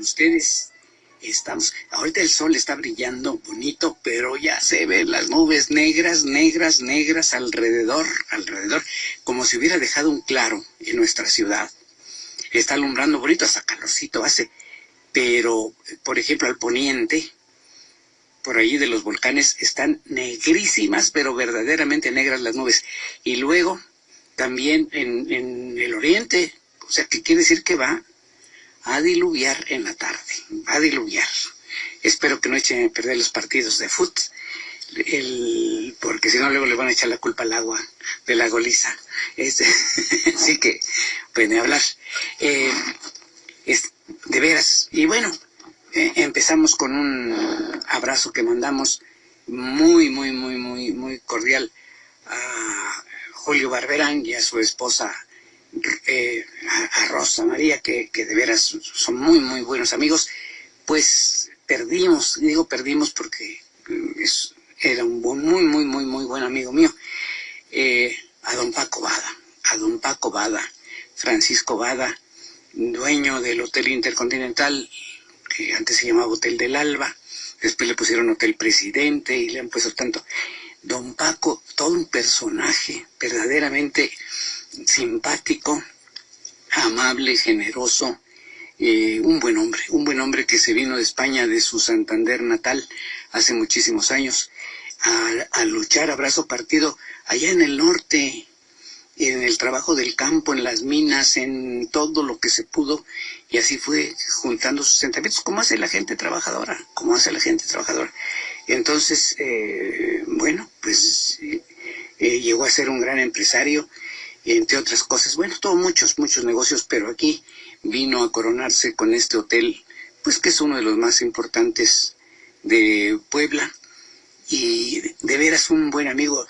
ustedes. Ahorita el sol está brillando bonito, pero ya se ven las nubes negras, negras, negras alrededor, como si hubiera dejado un claro en nuestra ciudad. Está alumbrando bonito, hasta calorcito hace, pero, por ejemplo, al poniente, por ahí de los volcanes, están negrísimas, pero verdaderamente negras las nubes. Y luego, también en el oriente, o sea, que quiere decir que va a diluviar en la tarde, va a diluviar. Espero que no echen a perder los partidos de fútbol, porque si no luego le van a echar la culpa al agua de la goliza. Así que, pues ni hablar. De veras. Y bueno, empezamos con un abrazo que mandamos muy cordial a Julio Barberán y a su esposa, a Rosa María, que de veras son muy buenos amigos. Pues perdimos porque era un muy buen amigo mío, a don Paco Bada, Francisco Bada, dueño del Hotel Intercontinental, que antes se llamaba Hotel del Alba, después le pusieron Hotel Presidente y le han puesto tanto. Don Paco, todo un personaje verdaderamente simpático, amable, generoso, un buen hombre que se vino de España, de su Santander natal, hace muchísimos años, a luchar a brazo partido allá en el norte, en el trabajo del campo, en las minas, en todo lo que se pudo, y así fue juntando sus centavos, como hace la gente trabajadora. Entonces, bueno, pues llegó a ser un gran empresario, entre otras cosas. Bueno, tuvo muchos negocios, pero aquí vino a coronarse con este hotel, pues que es uno de los más importantes de Puebla, y de veras un buen amigo.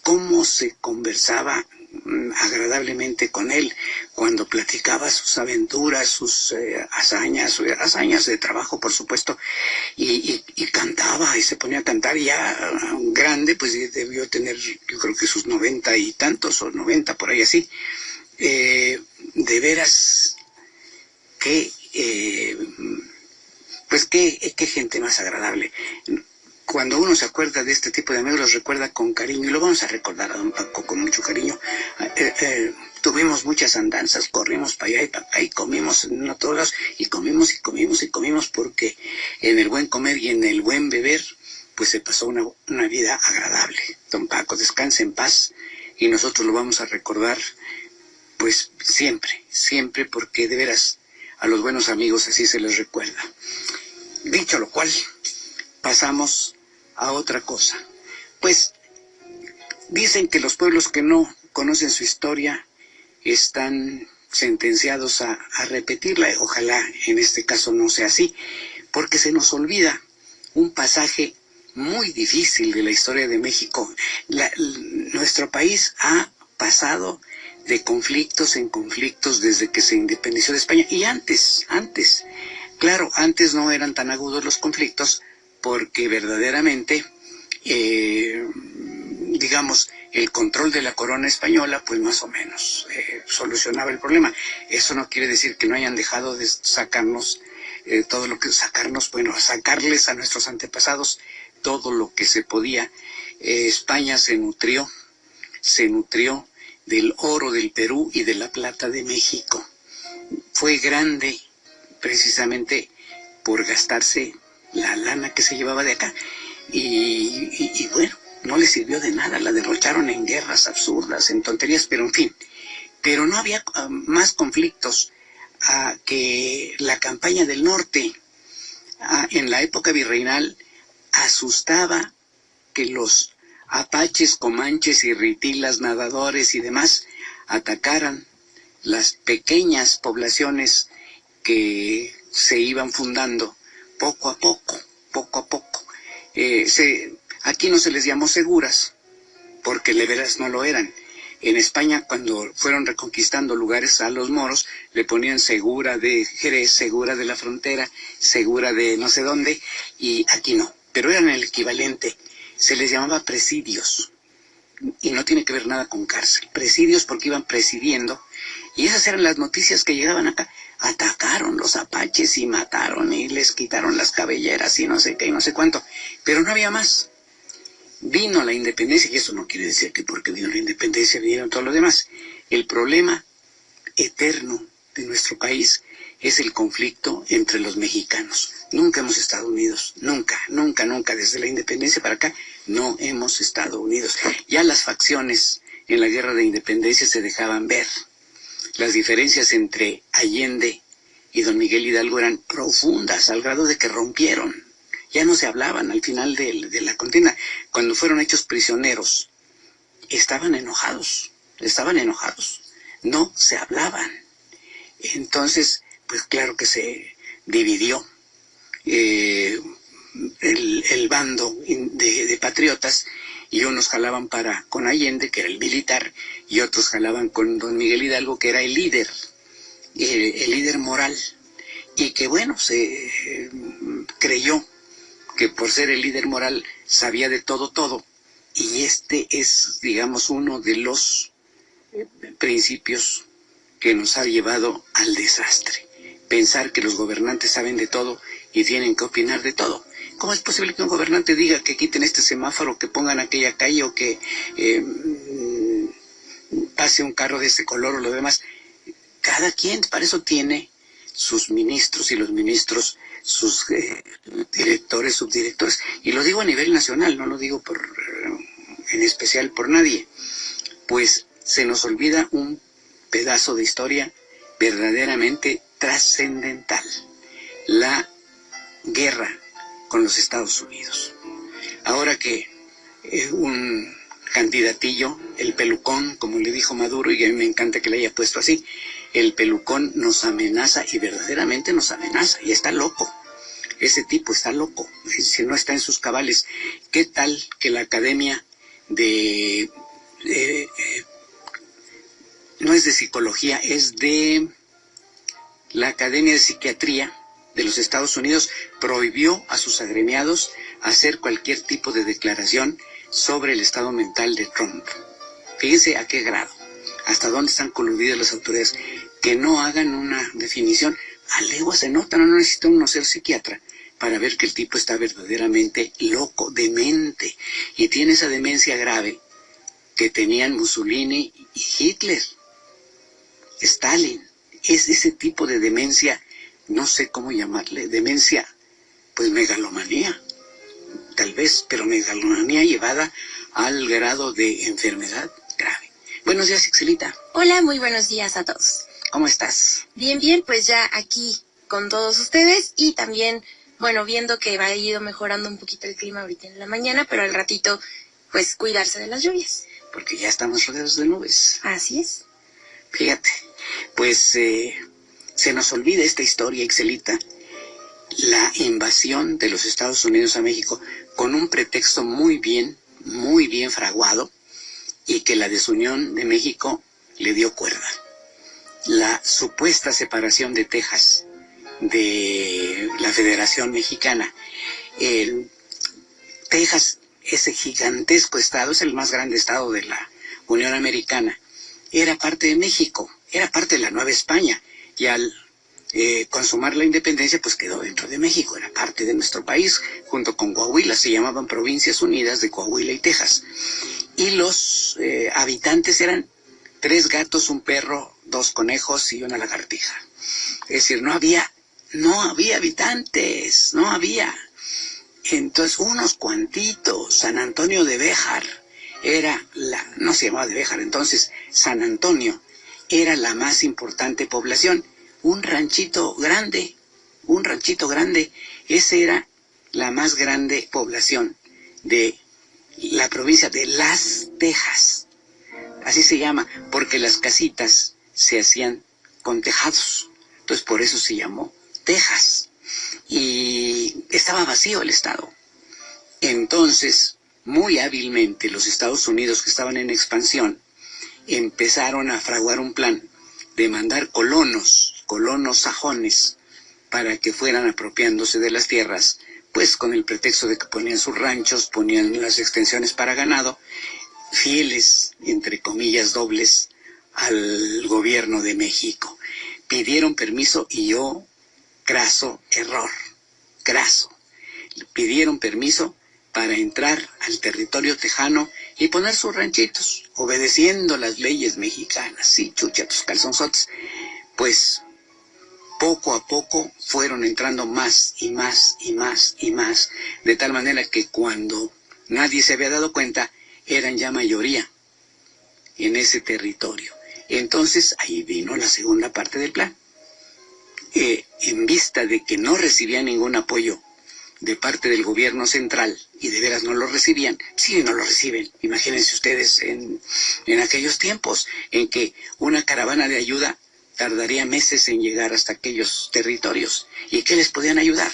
Cómo se conversaba agradablemente con él cuando platicaba sus aventuras, sus hazañas de trabajo, por supuesto, y cantaba, y se ponía a cantar. Ya grande, pues debió tener, yo creo que sus 90 y tantos, o 90, por ahí así. De veras, pues qué gente más agradable. Cuando uno se acuerda de este tipo de amigos, los recuerda con cariño, y lo vamos a recordar a don Paco con mucho cariño. Tuvimos muchas andanzas, corrimos para allá y para acá, y comimos en todos lados, y comimos, porque en el buen comer y en el buen beber, pues se pasó una vida agradable. Don Paco, descanse en paz, y nosotros lo vamos a recordar, pues siempre, porque de veras, a los buenos amigos así se les recuerda. Dicho lo cual, pasamos a otra cosa. Pues dicen que los pueblos que no conocen su historia están sentenciados a repetirla. Ojalá en este caso no sea así, porque se nos olvida un pasaje muy difícil de la historia de México. Nuestro país ha pasado de conflictos en conflictos desde que se independizó de España, y antes. Claro, antes no eran tan agudos los conflictos, porque verdaderamente, digamos, el control de la corona española, pues más o menos solucionaba el problema. Eso no quiere decir que no hayan dejado de sacarnos sacarles a nuestros antepasados todo lo que se podía. España se nutrió del oro del Perú y de la plata de México. Fue grande precisamente por gastarse la lana que se llevaba de acá, y bueno, no le sirvió de nada, la derrocharon en guerras absurdas, en tonterías, pero en fin. Pero no había más conflictos que la campaña del norte. En la época virreinal asustaba que los apaches, comanches y ritilas, nadadores y demás atacaran las pequeñas poblaciones que se iban fundando poco a poco. Aquí no se les llamó seguras, porque de veras no lo eran. En España, cuando fueron reconquistando lugares a los moros, le ponían segura de Jerez, segura de la frontera, segura de no sé dónde, y aquí no. Pero eran el equivalente. Se les llamaba presidios, y no tiene que ver nada con cárcel. Presidios porque iban presidiendo, y esas eran las noticias que llegaban acá. atacaron los apaches y mataron y les quitaron las cabelleras y no sé qué y no sé cuánto, pero no había más. Vino la independencia, y eso no quiere decir que porque vino la independencia vinieron todos los demás. El problema eterno de nuestro país es el conflicto entre los mexicanos. Nunca hemos estado unidos, nunca, nunca, nunca, desde la independencia para acá, no hemos estado unidos. Ya las facciones en la guerra de independencia se dejaban ver. Las diferencias entre Allende y don Miguel Hidalgo eran profundas, al grado de que rompieron. Ya no se hablaban al final de la contienda. Cuando fueron hechos prisioneros, estaban enojados, no se hablaban. Entonces, pues claro que se dividió el bando de patriotas, y unos jalaban con Allende, que era el militar, y otros jalaban con don Miguel Hidalgo, que era el líder moral, y que bueno, se creyó que por ser el líder moral sabía de todo, y este es, digamos, uno de los principios que nos ha llevado al desastre. Pensar que los gobernantes saben de todo y tienen que opinar de todo. ¿Cómo es posible que un gobernante diga que quiten este semáforo, que pongan aquella calle o que pase un carro de ese color o lo demás? Cada quien, para eso tiene sus ministros, y los ministros sus directores, subdirectores, y lo digo a nivel nacional, no lo digo en especial por nadie. Pues se nos olvida un pedazo de historia verdaderamente trascendental: la guerra con los Estados Unidos. Ahora que un candidatillo, el pelucón, como le dijo Maduro, y a mí me encanta que le haya puesto así, el pelucón nos amenaza, y verdaderamente nos amenaza, y está loco. Ese tipo está loco, si no está en sus cabales. ¿Qué tal que la Academia no es de Psicología, es de la Academia de Psiquiatría de los Estados Unidos prohibió a sus agremiados hacer cualquier tipo de declaración sobre el estado mental de Trump? Fíjense a qué grado, hasta dónde están coludidas las autoridades, que no hagan una definición. A legua se nota, no necesita uno ser psiquiatra para ver que el tipo está verdaderamente loco, demente, y tiene esa demencia grave que tenían Mussolini y Hitler, Stalin. Es ese tipo de demencia, no sé cómo llamarle, demencia, pues megalomanía, tal vez, pero megalomanía llevada al grado de enfermedad grave. Buenos días, Ixelita. Hola, muy buenos días a todos. ¿Cómo estás? Bien, pues ya aquí con todos ustedes, y también, bueno, viendo que va ido mejorando un poquito el clima ahorita en la mañana, pero al ratito, pues cuidarse de las lluvias. Porque ya estamos rodeados de nubes. Así es. Fíjate, pues se nos olvida esta historia, Ixelita, la invasión de los Estados Unidos a México, con un pretexto muy bien fraguado, y que la desunión de México le dio cuerda. La supuesta separación de Texas de la Federación Mexicana. Texas, ese gigantesco estado, es el más grande estado de la Unión Americana, era parte de México, era parte de la Nueva España, y al consumar la independencia, pues quedó dentro de México, era parte de nuestro país, junto con Coahuila. Se llamaban Provincias Unidas de Coahuila y Texas. Y los habitantes eran 3 gatos, un perro, 2 conejos y una lagartija. Es decir, no había habitantes, no había. Entonces, unos cuantitos. San Antonio de Béjar era no se llamaba de Béjar entonces, San Antonio era la más importante población. Un ranchito grande, ese era la más grande población de la provincia de Las Tejas. Así se llama, porque las casitas se hacían con tejados. Entonces, por eso se llamó Texas. Y estaba vacío el estado. Entonces, muy hábilmente, los Estados Unidos, que estaban en expansión, empezaron a fraguar un plan de mandar colonos sajones, para que fueran apropiándose de las tierras, pues con el pretexto de que ponían sus ranchos, ponían las extensiones para ganado, fieles, entre comillas, dobles, al gobierno de México. pidieron permiso y yo, graso error, graso. Pidieron permiso para entrar al territorio tejano y poner sus ranchitos, obedeciendo las leyes mexicanas. Sí, chucha tus calzonzotes. Pues poco a poco fueron entrando más y más y más y más, de tal manera que cuando nadie se había dado cuenta, eran ya mayoría en ese territorio. Entonces ahí vino la segunda parte del plan. En vista de que no recibían ningún apoyo de parte del gobierno central, y de veras no lo recibían, sí, no lo reciben. Imagínense ustedes en aquellos tiempos en que una caravana de ayuda tardaría meses en llegar hasta aquellos territorios. ¿Y qué les podían ayudar?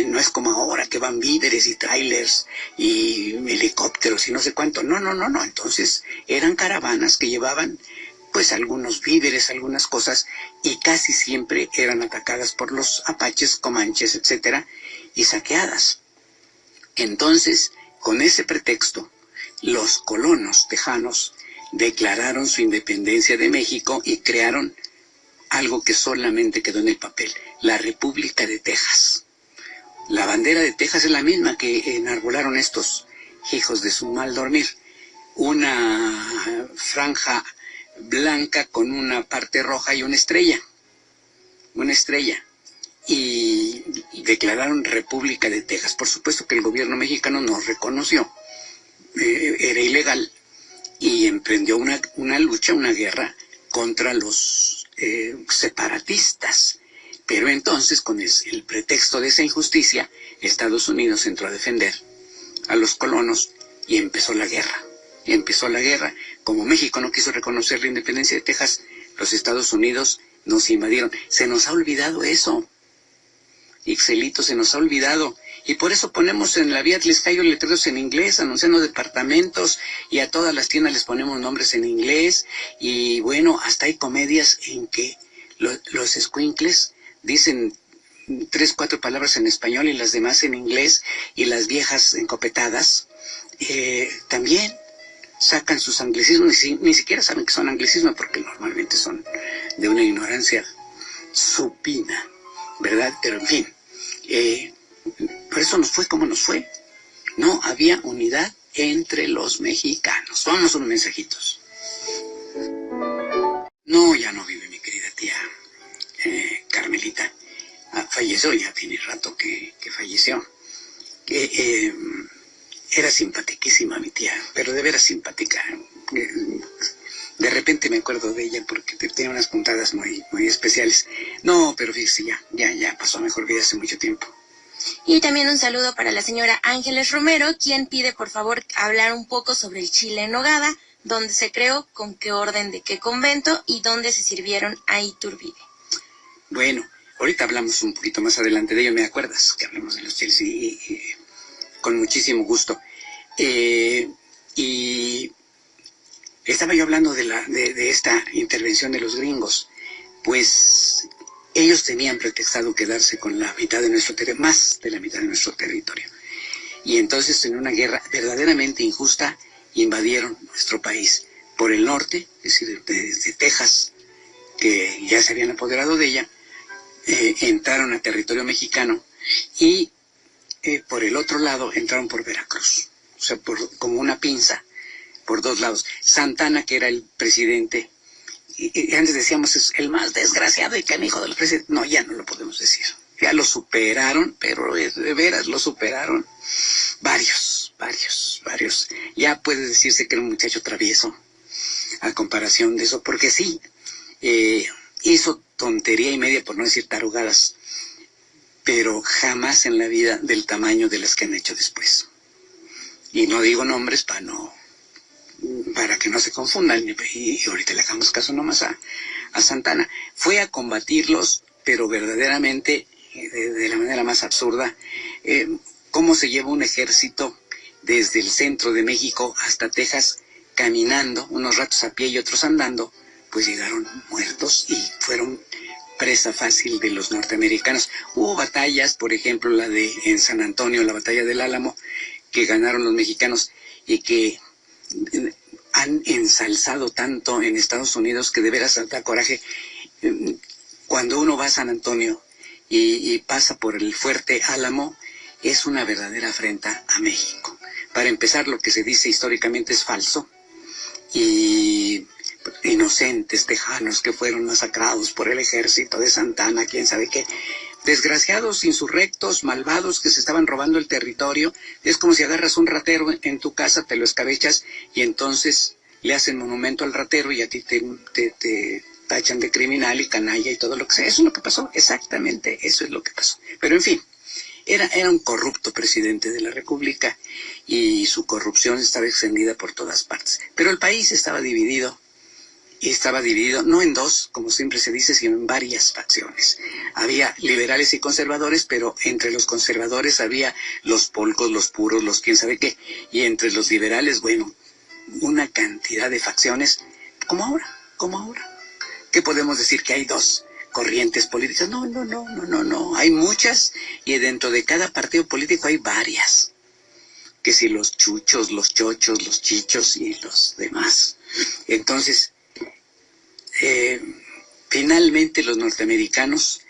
No es como ahora que van víveres y trailers y helicópteros y no sé cuánto. No. Entonces eran caravanas que llevaban pues algunos víveres, algunas cosas, y casi siempre eran atacadas por los apaches, comanches, etcétera, y saqueadas. Entonces, con ese pretexto, los colonos tejanos declararon su independencia de México y crearon algo que solamente quedó en el papel, la República de Texas. La bandera de Texas es la misma que enarbolaron estos hijos de su mal dormir. Una franja blanca con una parte roja y una estrella. Y declararon República de Texas. Por supuesto que el gobierno mexicano no reconoció. Era ilegal. Y emprendió una lucha, una guerra contra los separatistas. Pero entonces, con el pretexto de esa injusticia, Estados Unidos entró a defender a los colonos y empezó la guerra. Como México no quiso reconocer la independencia de Texas, los Estados Unidos nos invadieron. Se nos ha olvidado eso. Ixelito, se nos ha olvidado. Y por eso ponemos en la vía Tlaxcala letreros en inglés, anunciando departamentos, y a todas las tiendas les ponemos nombres en inglés. Y bueno, hasta hay comedias en que los escuincles dicen 3, 4 palabras en español y las demás en inglés, y las viejas encopetadas también sacan sus anglicismos, ni siquiera saben que son anglicismos, porque normalmente son de una ignorancia supina, ¿verdad? Pero en fin, por eso nos fue como nos fue. No había unidad entre los mexicanos. Vamos a unos mensajitos. No, ya no vive mi querida tía Carmelita. Falleció, ya tiene rato que falleció. Era simpaticísima mi tía, pero de veras simpática. De repente me acuerdo de ella porque tenía unas puntadas muy especiales. No, pero fíjese, ya pasó a mejor vida hace mucho tiempo. Y también un saludo para la señora Ángeles Romero, quien pide por favor hablar un poco sobre el chile en nogada, dónde se creó, con qué orden de qué convento y dónde se sirvieron a Iturbide. Bueno, ahorita hablamos un poquito más adelante de ello, ¿me acuerdas? Que hablemos de los chiles y con muchísimo gusto. Y estaba yo hablando de esta intervención de los gringos. Pues ellos tenían pretextado quedarse con la mitad de nuestro territorio, más de la mitad de nuestro territorio. Y entonces, en una guerra verdaderamente injusta, invadieron nuestro país por el norte, es decir, desde Texas, que ya se habían apoderado de ella, entraron a territorio mexicano, y por el otro lado entraron por Veracruz, o sea, como una pinza, por dos lados. Santana, que era el presidente, y antes decíamos, es el más desgraciado y canijo de los presidentes. No, ya no lo podemos decir. Ya lo superaron, pero de veras lo superaron. Varios. Ya puede decirse que era un muchacho travieso, a comparación de eso, porque sí, hizo tontería y media, por no decir tarugadas, pero jamás en la vida del tamaño de las que han hecho después. Y no digo nombres para que no se confundan, y ahorita le hagamos caso nomás a Santana. Fue a combatirlos, pero verdaderamente de la manera más absurda. ¿Cómo se lleva un ejército desde el centro de México hasta Texas caminando, unos ratos a pie y otros andando? Pues llegaron muertos y fueron presa fácil de los norteamericanos. Hubo batallas, por ejemplo, la de en San Antonio, la batalla del Álamo, que ganaron los mexicanos y que han ensalzado tanto en Estados Unidos que de veras da coraje. Cuando uno va a San Antonio y pasa por el Fuerte Álamo, es una verdadera afrenta a México. Para empezar, lo que se dice históricamente es falso, y inocentes tejanos que fueron masacrados por el ejército de Santana, quién sabe qué, desgraciados, insurrectos, malvados que se estaban robando el territorio. Es como si agarras un ratero en tu casa, te lo escabechas y entonces le hacen monumento al ratero y a ti te tachan de criminal y canalla y todo lo que sea. Eso es lo que pasó, exactamente eso es lo que pasó. Pero en fin, era un corrupto presidente de la República y su corrupción estaba extendida por todas partes. Pero el país estaba dividido, y estaba dividido no en dos, como siempre se dice, sino en varias facciones. Había liberales y conservadores, pero entre los conservadores había los polcos, los puros, los quién sabe qué, y entre los liberales, bueno, una cantidad de facciones, como ahora. ¿Qué podemos decir? Que hay dos corrientes políticas. No, hay muchas, y dentro de cada partido político hay varias. Que si los chuchos, los chochos, los chichos y los demás. Entonces, finalmente los norteamericanos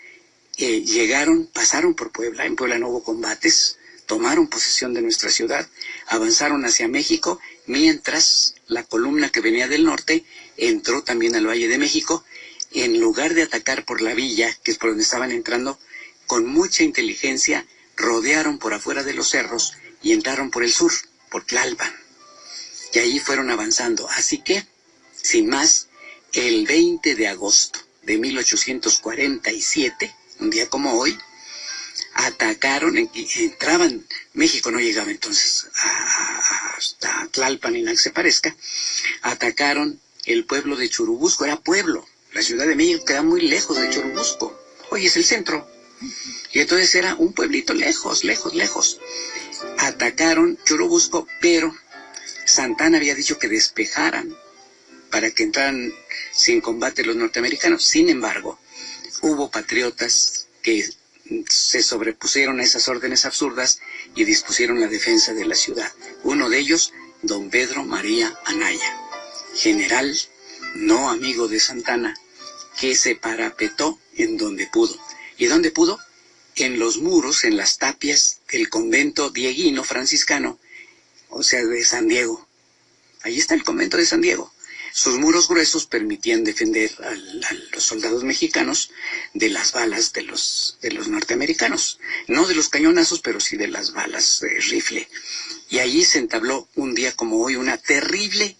llegaron, pasaron por Puebla. En Puebla no hubo combates, tomaron posesión de nuestra ciudad, avanzaron hacia México, mientras la columna que venía del norte entró también al Valle de México. En lugar de atacar por la villa, que es por donde estaban entrando, con mucha inteligencia rodearon por afuera de los cerros y entraron por el sur, por Tlalpan. Y ahí fueron avanzando. Así que, sin más, el 20 de agosto de 1847, un día como hoy, atacaron, entraban, México no llegaba entonces hasta Tlalpan ni nada que se parezca, atacaron el pueblo de Churubusco. Era pueblo, la Ciudad de México queda muy lejos de Churubusco, hoy es el centro, y entonces era un pueblito lejos. Atacaron Churubusco, pero Santana había dicho que despejaran para que entraran sin combate los norteamericanos. Sin embargo, hubo patriotas que se sobrepusieron a esas órdenes absurdas y dispusieron la defensa de la ciudad. Uno de ellos, don Pedro María Anaya, general, no amigo de Santana, que se parapetó en donde pudo. ¿Y dónde pudo? En los muros, en las tapias del convento dieguino franciscano, o sea, de San Diego. Ahí está el convento de San Diego. Sus muros gruesos permitían defender a los soldados mexicanos de las balas de los norteamericanos. No de los cañonazos, pero sí de las balas de rifle. Y allí se entabló un día como hoy una terrible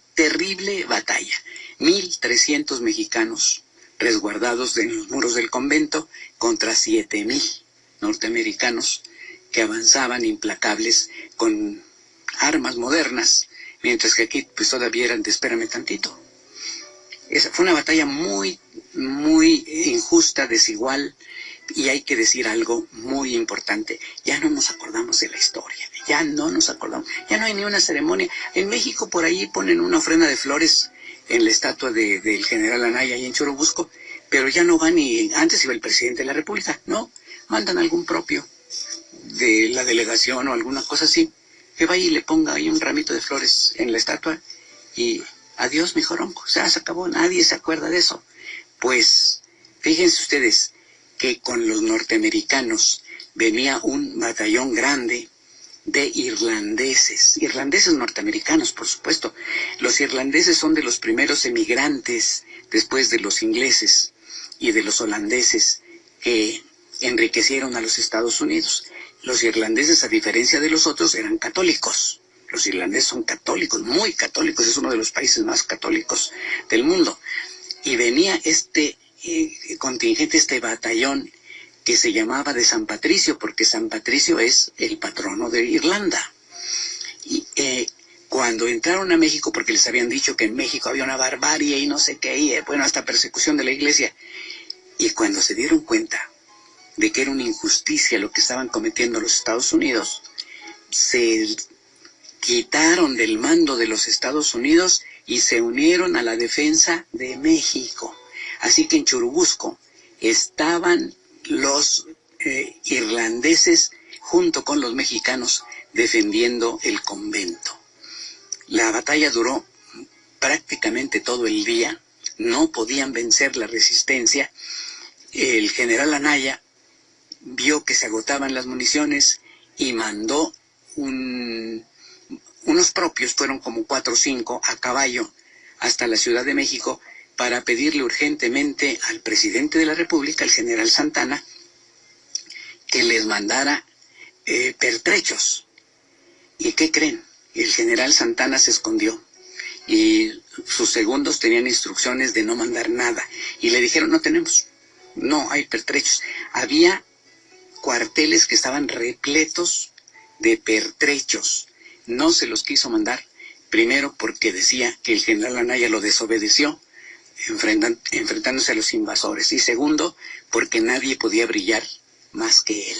batalla. 1,300 mexicanos resguardados en los muros del convento contra 7,000 norteamericanos que avanzaban implacables con armas modernas, mientras que aquí pues todavía eran de espérame tantito. Esa fue una batalla muy injusta, desigual, y hay que decir algo muy importante. Ya no nos acordamos de la historia, ya no hay ni una ceremonia. En México por ahí ponen una ofrenda de flores en la estatua del general Anaya y en Churubusco, pero ya no va ni, antes iba el presidente de la República, no, mandan algún propio de la delegación o alguna cosa así, que vaya y le ponga ahí un ramito de flores en la estatua y adiós mi jorongo, o sea, se acabó, nadie se acuerda de eso. Pues fíjense ustedes que con los norteamericanos venía un batallón grande de irlandeses norteamericanos, por supuesto. Los irlandeses son de los primeros emigrantes después de los ingleses y de los holandeses que enriquecieron a los Estados Unidos. Los irlandeses, a diferencia de los otros, eran católicos. Los irlandeses son católicos, muy católicos, es uno de los países más católicos del mundo. Y venía este contingente, este batallón, que se llamaba de San Patricio, porque San Patricio es el patrono de Irlanda. Y cuando entraron a México, porque les habían dicho que en México había una barbarie y no sé qué, y bueno, hasta persecución de la iglesia, y cuando se dieron cuenta de que era una injusticia lo que estaban cometiendo los Estados Unidos, se quitaron del mando de los Estados Unidos y se unieron a la defensa de México. Así que en Churubusco estaban los irlandeses junto con los mexicanos defendiendo el convento. La batalla duró prácticamente todo el día, no podían vencer la resistencia. El general Anaya vio que se agotaban las municiones y mandó unos propios, fueron como 4 o 5, a caballo hasta la Ciudad de México para pedirle urgentemente al presidente de la República, el general Santana, que les mandara pertrechos. ¿Y qué creen? El general Santana se escondió y sus segundos tenían instrucciones de no mandar nada. Y le dijeron, no hay pertrechos. Había cuarteles que estaban repletos de pertrechos. No se los quiso mandar, primero porque decía que el general Anaya lo desobedeció, enfrentándose a los invasores, y segundo, porque nadie podía brillar más que él.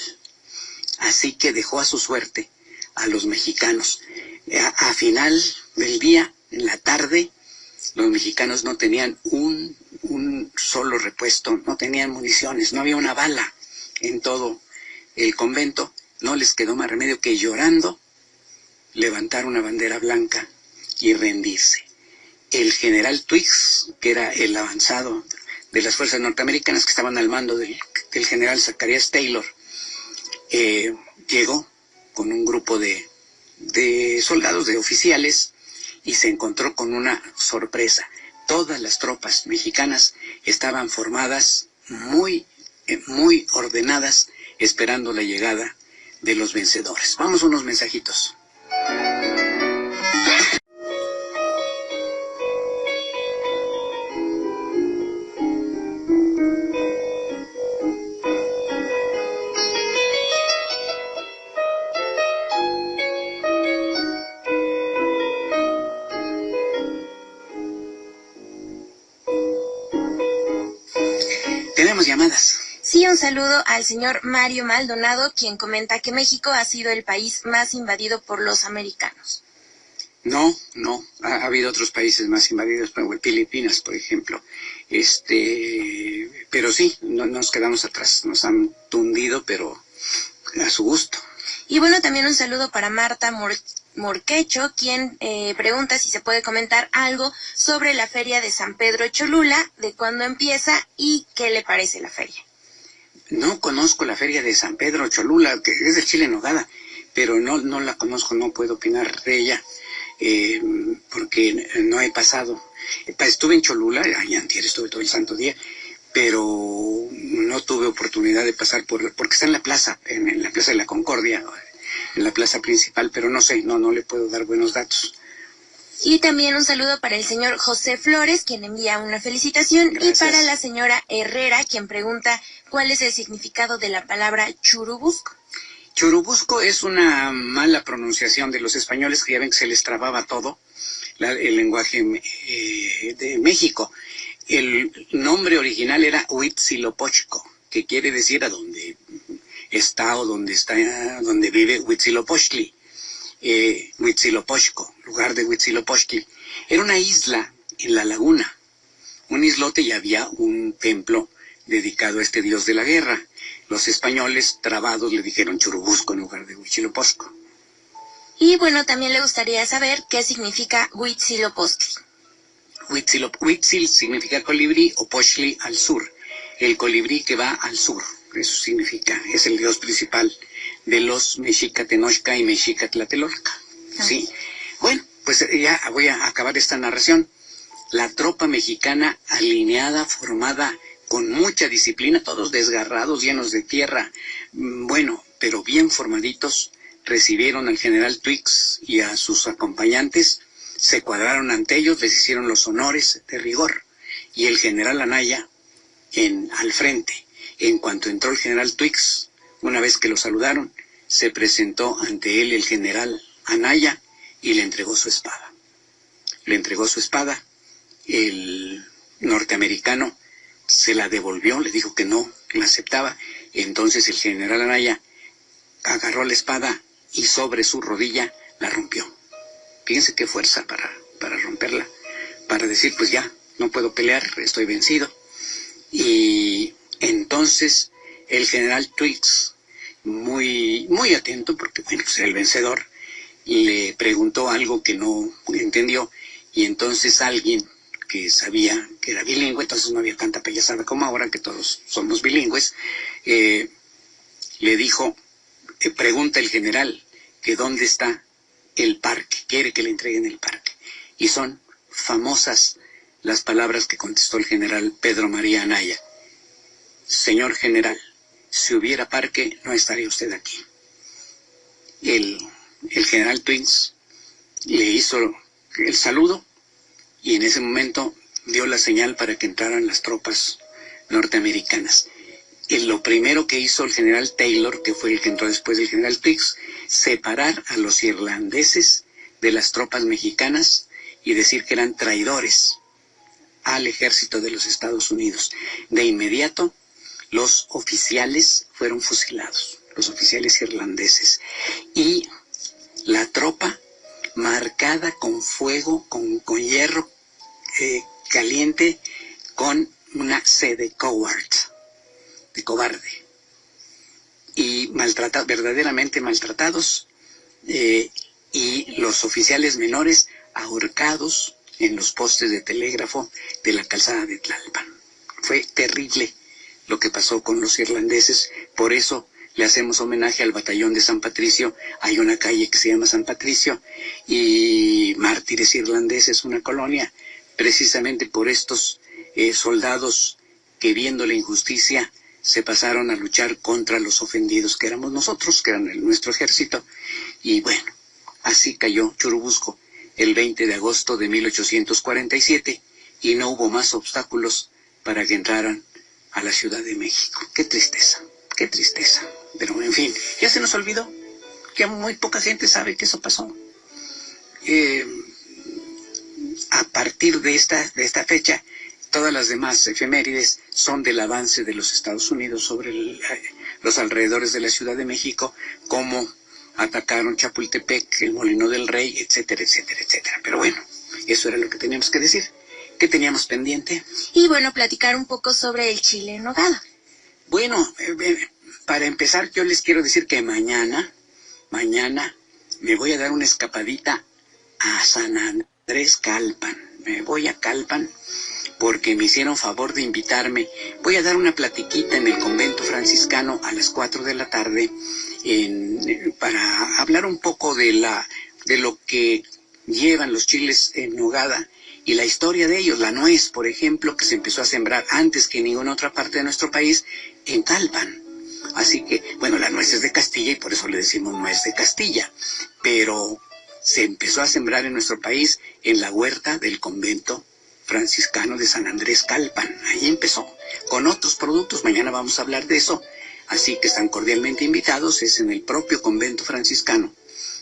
Así que dejó a su suerte a los mexicanos. A final del día, en la tarde, los mexicanos no tenían un solo repuesto, no tenían municiones, no había una bala en todo el convento. No les quedó más remedio que, llorando, levantar una bandera blanca y rendirse. El general Twiggs, que era el avanzado de las fuerzas norteamericanas que estaban al mando del general Zacharias Taylor, llegó con un grupo de soldados, de oficiales, y se encontró con una sorpresa. Todas las tropas mexicanas estaban formadas, muy ordenadas, esperando la llegada de los vencedores. Vamos a unos mensajitos. Tenemos llamadas. Sí, un saludo al señor Mario Maldonado, quien comenta que México ha sido el país más invadido por los americanos. No, ha habido otros países más invadidos, como Filipinas, por ejemplo. Pero sí, no nos quedamos atrás, nos han tundido, pero a su gusto. Y bueno, también un saludo para Marta Morquecho, quien pregunta si se puede comentar algo sobre la feria de San Pedro Cholula, de cuándo empieza y qué le parece la feria. No conozco la feria de San Pedro Cholula, que es del chile en nogada, pero no la conozco, no puedo opinar de ella, porque no he pasado. Estuve en Cholula, antier estuve todo el santo día, pero no tuve oportunidad de pasar porque está en la plaza, en la Plaza de la Concordia, en la plaza principal, pero no sé, no le puedo dar buenos datos. Y también un saludo para el señor José Flores, quien envía una felicitación. Gracias. Y para la señora Herrera, quien pregunta cuál es el significado de la palabra churubusco. Churubusco es una mala pronunciación de los españoles, que ya ven que se les trababa todo, el lenguaje de México. El nombre original era Huitzilopochtli, que quiere decir a donde está o donde vive Huitzilopochtli. Huitzilopochtli, lugar de Huitzilopochtli. Era una isla en la laguna, un islote, y había un templo dedicado a este dios de la guerra. Los españoles, trabados, le dijeron Churubusco en lugar de Huitzilopochtli. Y bueno, también le gustaría saber qué significa Huitzilopochtli. Huitzil significa colibrí, o Pochtli al sur, el colibrí que va al sur. Eso significa, es el dios principal de los Mexica Tenochca y Mexica Tlatelolca. Sí. Bueno, pues ya voy a acabar esta narración. La tropa mexicana alineada, formada con mucha disciplina, todos desgarrados, llenos de tierra, bueno, pero bien formaditos, recibieron al general Twiggs y a sus acompañantes, se cuadraron ante ellos, les hicieron los honores de rigor, y el general Anaya al frente. En cuanto entró el general Twiggs, una vez que lo saludaron, se presentó ante él el general Anaya y le entregó su espada. El norteamericano se la devolvió, le dijo que no, que la aceptaba. Entonces el general Anaya agarró la espada y sobre su rodilla la rompió. Fíjense qué fuerza para romperla, para decir, pues ya, no puedo pelear, estoy vencido. Y entonces el general Twiggs, muy atento, porque bueno, pues era el vencedor, le preguntó algo que no entendió, y entonces alguien que sabía que era bilingüe, entonces no había tanta payasada como ahora, que todos somos bilingües, le dijo, pregunta el general que dónde está el parque, quiere que le entreguen el parque. Y son famosas las palabras que contestó el general Pedro María Anaya. Señor general, si hubiera parque, no estaría usted aquí. El general Twiggs le hizo el saludo y en ese momento dio la señal para que entraran las tropas norteamericanas. Lo primero que hizo el general Taylor, que fue el que entró después del general Twiggs, separar a los irlandeses de las tropas mexicanas y decir que eran traidores al ejército de los Estados Unidos. De inmediato, los oficiales fueron fusilados, los oficiales irlandeses, y la tropa, marcada con fuego, con hierro caliente, con una C de coward, de cobarde, y verdaderamente maltratados, y los oficiales menores ahorcados en los postes de telégrafo de la calzada de Tlalpan. Fue terrible lo que pasó con los irlandeses, por eso le hacemos homenaje al batallón de San Patricio. Hay una calle que se llama San Patricio, y Mártires Irlandeses, una colonia, precisamente por estos soldados que, viendo la injusticia, se pasaron a luchar contra los ofendidos, que éramos nosotros, que eran nuestro ejército. Y bueno, así cayó Churubusco el 20 de agosto de 1847, y no hubo más obstáculos para que entraran a la Ciudad de México. Qué tristeza, qué tristeza. Pero en fin, ya se nos olvidó, que muy poca gente sabe que eso pasó. A partir de esta fecha, todas las demás efemérides son del avance de los Estados Unidos sobre los alrededores de la Ciudad de México, como atacaron Chapultepec, el Molino del Rey, etcétera, etcétera, etcétera. Pero bueno, eso era lo que teníamos que decir. ¿Qué teníamos pendiente? Y bueno, platicar un poco sobre el chile en nogada. Bueno, para empezar, yo les quiero decir que mañana me voy a dar una escapadita a San Andrés Calpan. Me voy a Calpan porque me hicieron favor de invitarme. Voy a dar una platiquita en el convento franciscano a las 4 de la tarde para hablar un poco de lo que llevan los chiles en nogada y la historia de ellos. La nuez, por ejemplo, que se empezó a sembrar antes que en ninguna otra parte de nuestro país, en Calpan. Así que, bueno, la nuez es de Castilla y por eso le decimos nuez de Castilla, pero se empezó a sembrar en nuestro país en la huerta del convento franciscano de San Andrés Calpan. Ahí empezó, con otros productos. Mañana vamos a hablar de eso, así que están cordialmente invitados. Es en el propio convento franciscano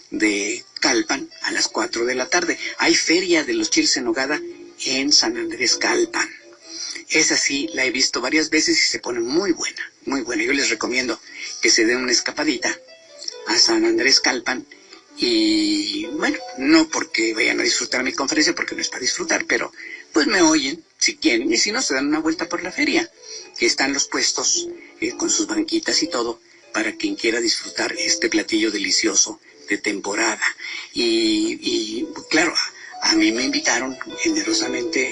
de Calpan a las 4 de la tarde. Hay feria de los chiles en nogada en San Andrés Calpan. Esa sí la he visto varias veces y se pone muy buena, muy buena. Yo les recomiendo que se den una escapadita a San Andrés Calpan. Y bueno, no porque vayan a disfrutar mi conferencia, porque no es para disfrutar, pero pues me oyen si quieren, y si no, se dan una vuelta por la feria, que están los puestos con sus banquitas y todo, para quien quiera disfrutar este platillo delicioso de temporada. Y claro, a mí me invitaron generosamente,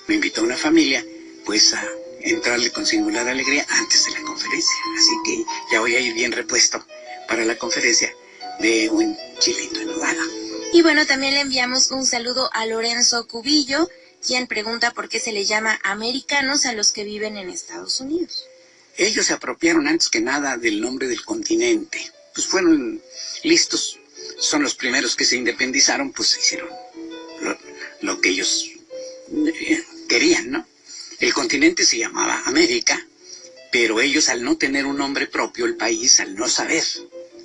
me invitó una familia, pues a entrarle con singular alegría antes de la conferencia. Así que ya voy a ir bien repuesto para la conferencia de un chilito en nogada. Y bueno, también le enviamos un saludo a Lorenzo Cubillo, quien pregunta por qué se le llama americanos a los que viven en Estados Unidos. Ellos se apropiaron antes que nada del nombre del continente. Pues fueron listos, son los primeros que se independizaron, pues hicieron lo que ellos querían, ¿no? El continente se llamaba América, pero ellos, al no tener un nombre propio, el país, al no saber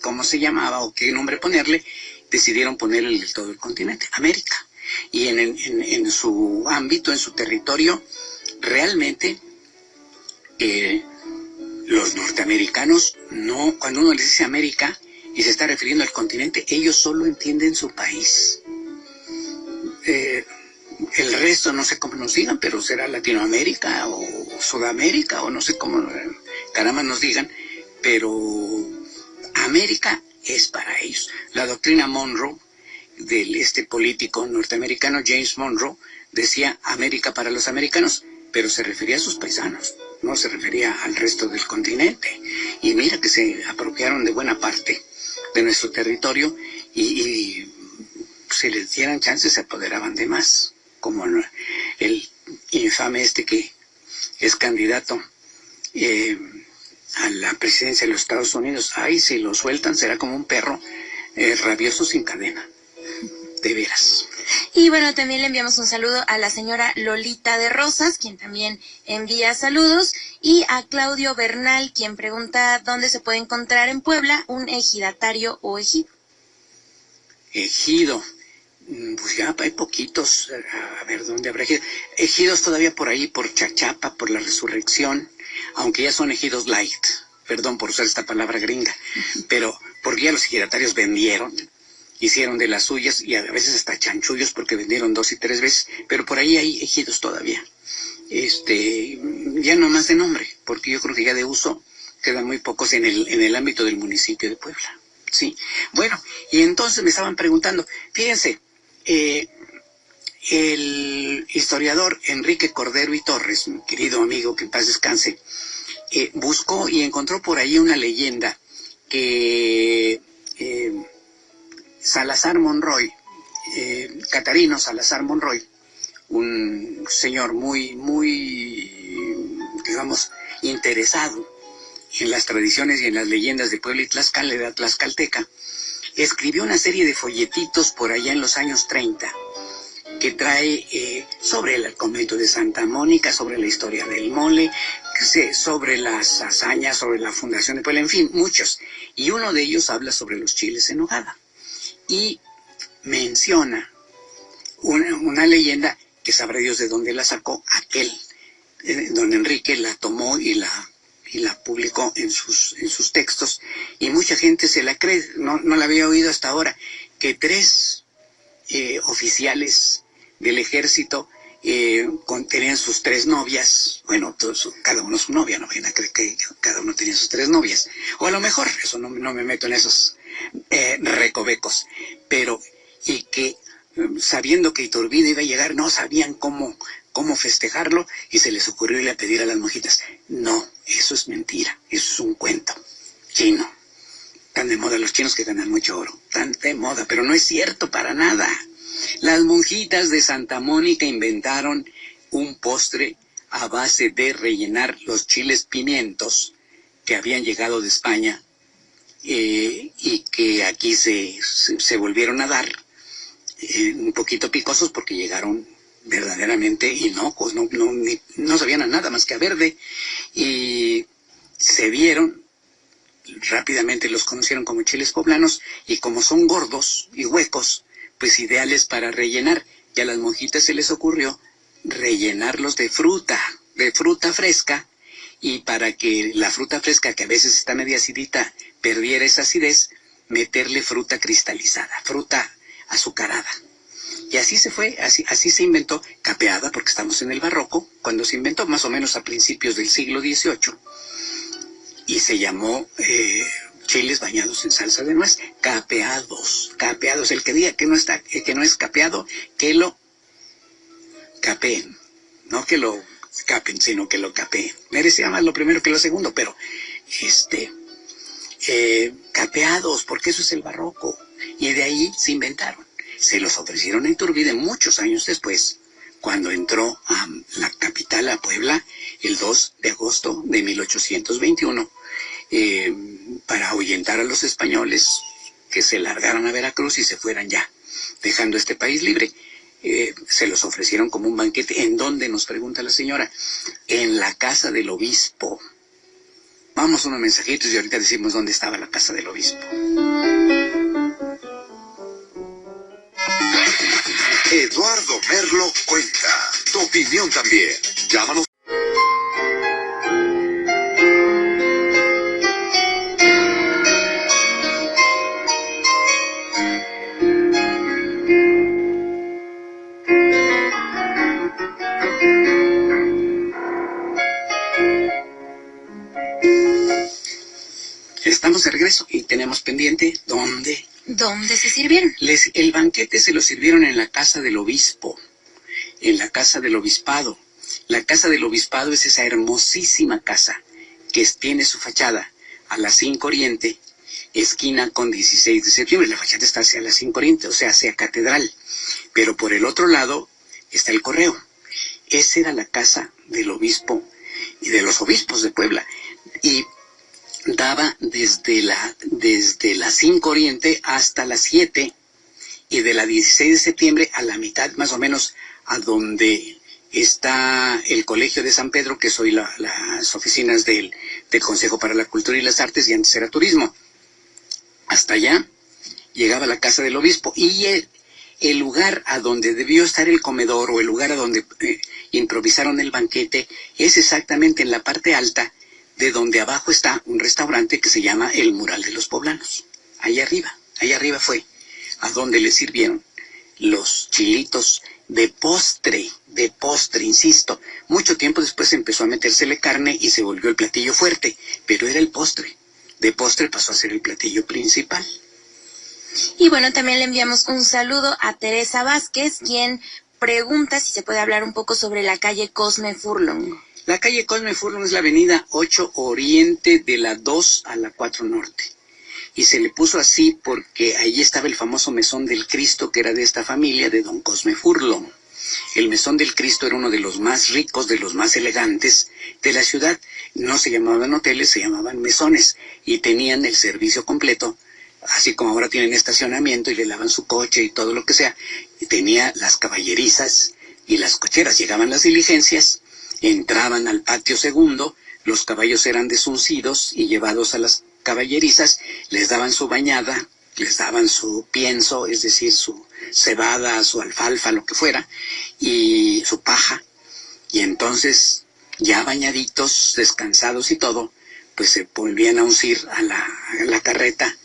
cómo se llamaba o qué nombre ponerle, decidieron ponerle todo el continente, América. Y en su ámbito, en su territorio, realmente los norteamericanos, no, cuando uno les dice América y se está refiriendo al continente, ellos solo entienden su país. El resto no sé cómo nos digan, pero será Latinoamérica o Sudamérica o no sé cómo caramba nos digan, pero América es para ellos. La doctrina Monroe, de este político norteamericano James Monroe, decía América para los americanos, pero se refería a sus paisanos, no se refería al resto del continente. Y mira que se apropiaron de buena parte de nuestro territorio y si les dieran chance se apoderaban de más, como el infame que es candidato a la presidencia de los Estados Unidos. Ay, si lo sueltan será como un perro rabioso sin cadena, de veras. Y bueno, también le enviamos un saludo a la señora Lolita de Rosas, quien también envía saludos, y a Claudio Bernal, quien pregunta dónde se puede encontrar en Puebla un ejidatario o ejido. Ejido, pues ya hay poquitos, a ver dónde habrá ejidos. Ejidos todavía por ahí, por Chachapa, por la Resurrección, aunque ya son ejidos light, perdón por usar esta palabra gringa, pero porque ya los ejidatarios vendieron, hicieron de las suyas y a veces hasta chanchullos porque vendieron 2 y 3 veces, pero por ahí hay ejidos todavía. Ya no más de nombre, porque yo creo que ya de uso quedan muy pocos en el ámbito del municipio de Puebla. Sí, bueno, y entonces me estaban preguntando, fíjense, el historiador Enrique Cordero y Torres, mi querido amigo, que en paz descanse, buscó y encontró por ahí una leyenda que Salazar Monroy, Catarino Salazar Monroy, un señor muy, digamos, interesado en las tradiciones y en las leyendas de Puebla y Tlaxcala, era tlaxcalteca, escribió una serie de folletitos por allá en los años 30 que trae sobre el convento de Santa Mónica, sobre la historia del mole, sobre las hazañas, sobre la fundación de Puebla, en fin, muchos. Y uno de ellos habla sobre los chiles en nogada. Y menciona una leyenda que sabrá Dios de dónde la sacó aquel. Don Enrique la tomó y la publicó en sus textos, y mucha gente se la cree, no la había oído hasta ahora, que 3 oficiales del ejército tenían sus 3 novias, bueno, cada uno su novia, no vayan a creer que cada uno tenía sus 3 novias, o a lo mejor, eso no me meto en esos recovecos, pero, y que sabiendo que Iturbide iba a llegar, no sabían cómo festejarlo, y se les ocurrió ir a pedir a las monjitas. No, eso es mentira, eso es un cuento chino. Tan de moda los chinos que ganan mucho oro, tan de moda, pero no es cierto para nada. Las monjitas de Santa Mónica inventaron un postre a base de rellenar los chiles pimientos que habían llegado de España y que aquí se volvieron a dar un poquito picosos porque llegaron verdaderamente inocuos, no sabían a nada más que a verde, y se vieron, rápidamente los conocieron como chiles poblanos, y como son gordos y huecos, pues ideales para rellenar. Y a las monjitas se les ocurrió rellenarlos de fruta fresca, y para que la fruta fresca, que a veces está media acidita, perdiera esa acidez, meterle fruta cristalizada, fruta azucarada. Y así se fue, así se inventó, capeada, porque estamos en el barroco, cuando se inventó más o menos a principios del siglo XVIII, y se llamó chiles bañados en salsa de nuez, capeados. El que diga que no es capeado, que lo capeen, no que lo capen, sino que lo capeen. Merecía más lo primero que lo segundo, pero capeados, porque eso es el barroco, y de ahí se inventaron. Se los ofrecieron a Iturbide muchos años después, cuando entró a la capital, a Puebla, el 2 de agosto de 1821, para ahuyentar a los españoles que se largaran a Veracruz y se fueran ya, dejando este país libre. Se los ofrecieron como un banquete. ¿En dónde?, nos pregunta la señora. En la casa del obispo. Vamos unos mensajitos y ahorita decimos dónde estaba la casa del obispo. Eduardo Merlo cuenta. Tu opinión también. Llámanos. Estamos de regreso y tenemos pendiente ¿dónde se sirvieron? El banquete se lo sirvieron en la casa del obispo. en la Casa del Obispado. La Casa del Obispado es esa hermosísima casa que tiene su fachada a la 5 Oriente, esquina con 16 de septiembre. La fachada está hacia la 5 Oriente, o sea, hacia Catedral. Pero por el otro lado está el Correo. Esa era la casa del obispo y de los obispos de Puebla. Y daba desde la 5 Oriente hasta la 7, y de la 16 de septiembre a la mitad, más o menos, a donde está el Colegio de San Pedro, que soy las oficinas del Consejo para la Cultura y las Artes, y antes era Turismo. Hasta allá llegaba la casa del obispo, y el lugar a donde debió estar el comedor, o el lugar a donde improvisaron el banquete, es exactamente en la parte alta, de donde abajo está un restaurante que se llama El Mural de los Poblanos. Allá arriba fue a donde le sirvieron los chilitos de postre, insisto. Mucho tiempo después empezó a metérsele carne y se volvió el platillo fuerte, pero era el postre. De postre pasó a ser el platillo principal. Y bueno, también le enviamos un saludo a Teresa Vázquez, quien pregunta si se puede hablar un poco sobre la calle Cosme Furlong. La calle Cosme Furlong es la avenida 8 Oriente, de la 2 a la 4 Norte. Y se le puso así porque ahí estaba el famoso Mesón del Cristo, que era de esta familia, de don Cosme Furlong. El Mesón del Cristo era uno de los más ricos, de los más elegantes de la ciudad. No se llamaban hoteles, se llamaban mesones, y tenían el servicio completo, así como ahora tienen estacionamiento y le lavan su coche y todo lo que sea. Y tenía las caballerizas y las cocheras. Llegaban las diligencias, entraban al patio segundo, los caballos eran desuncidos y llevados a las caballerizas, les daban su bañada, les daban su pienso, es decir, su cebada, su alfalfa, lo que fuera, y su paja, y entonces, ya bañaditos, descansados y todo, pues se volvían a uncir a la carreta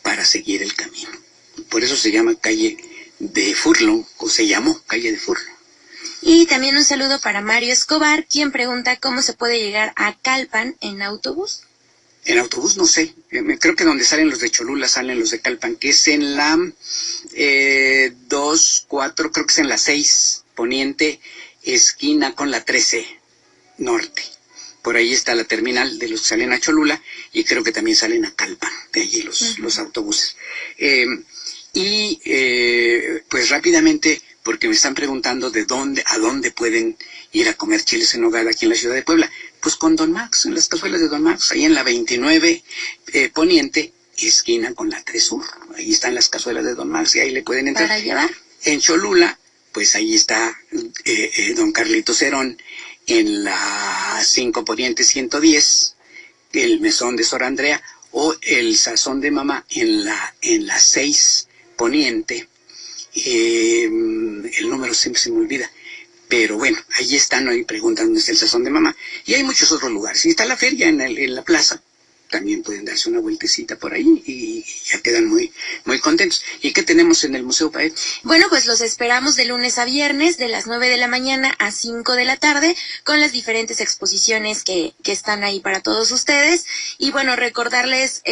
para seguir el camino. Por eso se llama calle de Furlong, o se llamó calle de Furlong. Y también un saludo para Mario Escobar, quien pregunta cómo se puede llegar a Calpan en autobús. En autobús no sé, creo que donde salen los de Cholula salen los de Calpan, que es en la 2, 4, creo que es en la 6 Poniente, esquina con la 13 Norte. Por ahí está la terminal de los que salen a Cholula, y creo que también salen a Calpan, de allí los autobuses. Pues rápidamente, porque me están preguntando a dónde pueden ir a comer chiles en nogada aquí en la ciudad de Puebla. Pues con Don Max, en las cazuelas de Don Max, ahí en la 29 Poniente, esquina con la 3 Sur. Ahí están las cazuelas de Don Max y ahí le pueden entrar. ¿Para llevar? En Cholula, pues ahí está Don Carlitos Herón, en la 5 Poniente 110, el Mesón de Sor Andrea, o el Sazón de Mamá en la 6 Poniente. El número siempre se me olvida, pero bueno, ahí están, ahí preguntan dónde está el Sazón de Mamá, y hay muchos otros lugares. Y está la feria en la plaza, también pueden darse una vueltecita por ahí y ya quedan muy, muy contentos. ¿Y qué tenemos en el Museo Paet? Bueno, pues los esperamos de lunes a viernes, de las 9 de la mañana a 5 de la tarde, con las diferentes exposiciones que están ahí para todos ustedes. Y bueno, recordarles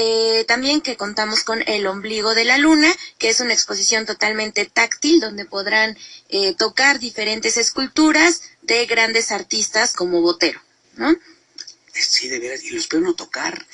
también que contamos con El Ombligo de la Luna, que es una exposición totalmente táctil, donde podrán tocar diferentes esculturas de grandes artistas como Botero, ¿no? Sí, de veras, y los pueden tocar.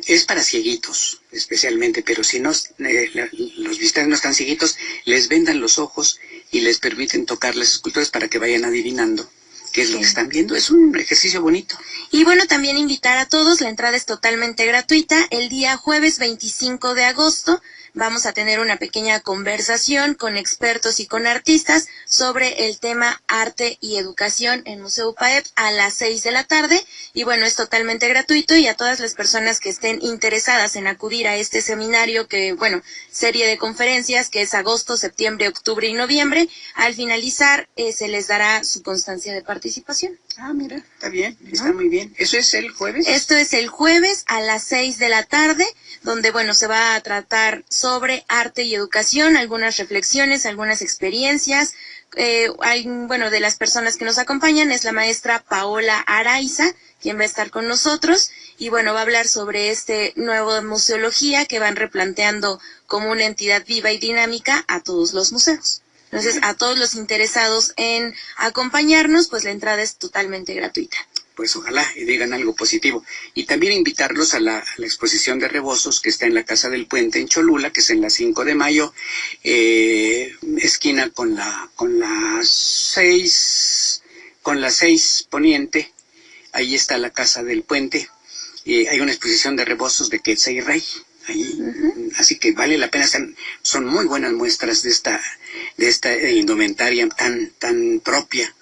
Es para cieguitos, especialmente, pero si no, los visitantes no están cieguitos, les vendan los ojos y les permiten tocar las esculturas para que vayan adivinando qué es lo que están viendo. Es un ejercicio bonito. Y bueno, también invitar a todos, la entrada es totalmente gratuita. El día jueves 25 de agosto vamos a tener una pequeña conversación con expertos y con artistas sobre el tema arte y educación en Museo UPAEP a las 6 de la tarde. Y bueno, es totalmente gratuito, y a todas las personas que estén interesadas en acudir a este seminario, que bueno, serie de conferencias que es agosto, septiembre, octubre y noviembre, al finalizar se les dará su constancia de participación. Ah, mira, está bien, está muy bien. ¿Eso es el jueves? Esto es el jueves a las 6 de la tarde, donde bueno, se va a tratar sobre arte y educación, algunas reflexiones, algunas experiencias. Bueno, de las personas que nos acompañan es la maestra Paola Araiza, quien va a estar con nosotros, y bueno, va a hablar sobre este nuevo museología que van replanteando como una entidad viva y dinámica a todos los museos. Entonces, a todos los interesados en acompañarnos, pues la entrada es totalmente gratuita. Pues ojalá y digan algo positivo. Y también invitarlos a la exposición de rebozos que está en la Casa del Puente en Cholula, que es en la 5 de mayo, esquina con la 6 Poniente. Ahí está la Casa del Puente. Hay una exposición de rebozos de Quetzal y Rey. Ahí, así que vale la pena, son muy buenas muestras de esta indumentaria tan propia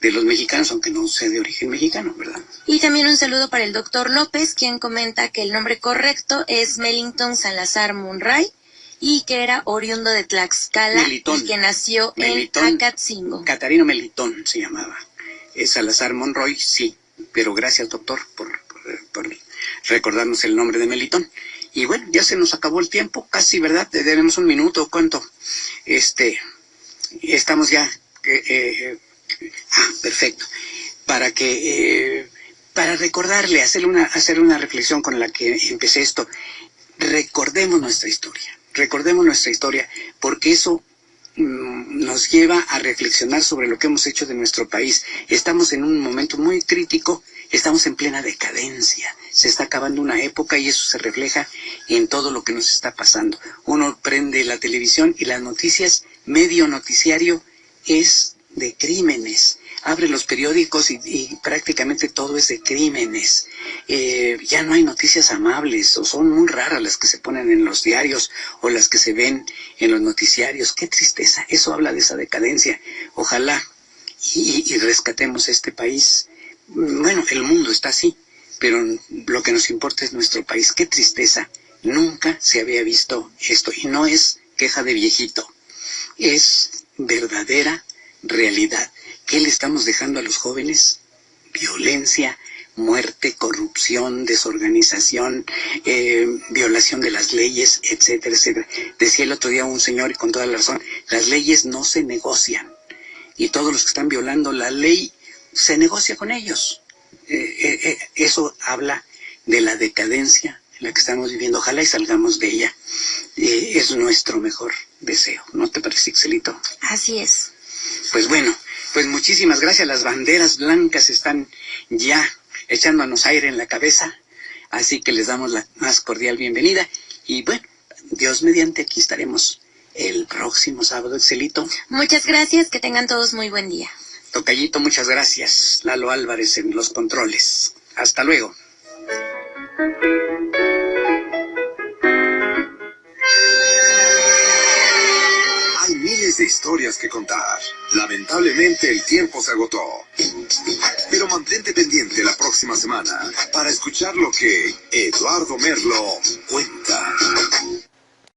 de los mexicanos, aunque no sea de origen mexicano, ¿verdad? Y también un saludo para el doctor López, quien comenta que el nombre correcto es Melitón Salazar Monray y que era oriundo de Tlaxcala y que nació en Acatzingo. Catarino Melitón se llamaba. Salazar Monroy, sí, pero gracias, doctor, por recordarnos el nombre de Melitón. Y bueno, ya se nos acabó el tiempo, casi, ¿verdad? Debemos un minuto, ¿cuánto? Estamos ya... perfecto. Para recordarle, hacer una reflexión con la que empecé esto. Recordemos nuestra historia, porque eso nos lleva a reflexionar sobre lo que hemos hecho de nuestro país. Estamos en un momento muy crítico, estamos en plena decadencia, se está acabando una época y eso se refleja en todo lo que nos está pasando. Uno prende la televisión y las noticias, medio noticiario es de crímenes. Abre los periódicos y prácticamente todo es de crímenes. Ya no hay noticias amables, o son muy raras las que se ponen en los diarios o las que se ven en los noticiarios. Qué tristeza, eso habla de esa decadencia. Ojalá y rescatemos este país. Bueno, el mundo está así, pero lo que nos importa es nuestro país. Qué tristeza, nunca se había visto esto, y no es queja de viejito, es verdadera realidad. ¿Qué le estamos dejando a los jóvenes? Violencia, muerte, corrupción, desorganización, violación de las leyes, etcétera, etcétera. Decía el otro día un señor, y con toda la razón, las leyes no se negocian. Y todos los que están violando la ley, se negocia con ellos. Eso habla de la decadencia en la que estamos viviendo. Ojalá y salgamos de ella. Es nuestro mejor deseo. ¿No te parece, Ixelito? Así es. Pues bueno, pues muchísimas gracias. Las banderas blancas están ya echándonos aire en la cabeza, así que les damos la más cordial bienvenida. Y bueno, Dios mediante, aquí estaremos el próximo sábado, Ixelito. Muchas gracias, que tengan todos muy buen día. Tocayito, muchas gracias. Lalo Álvarez en los controles. Hasta luego. Hay miles de historias que contar. Lamentablemente el tiempo se agotó. Pero mantente pendiente la próxima semana para escuchar lo que Eduardo Merlo cuenta.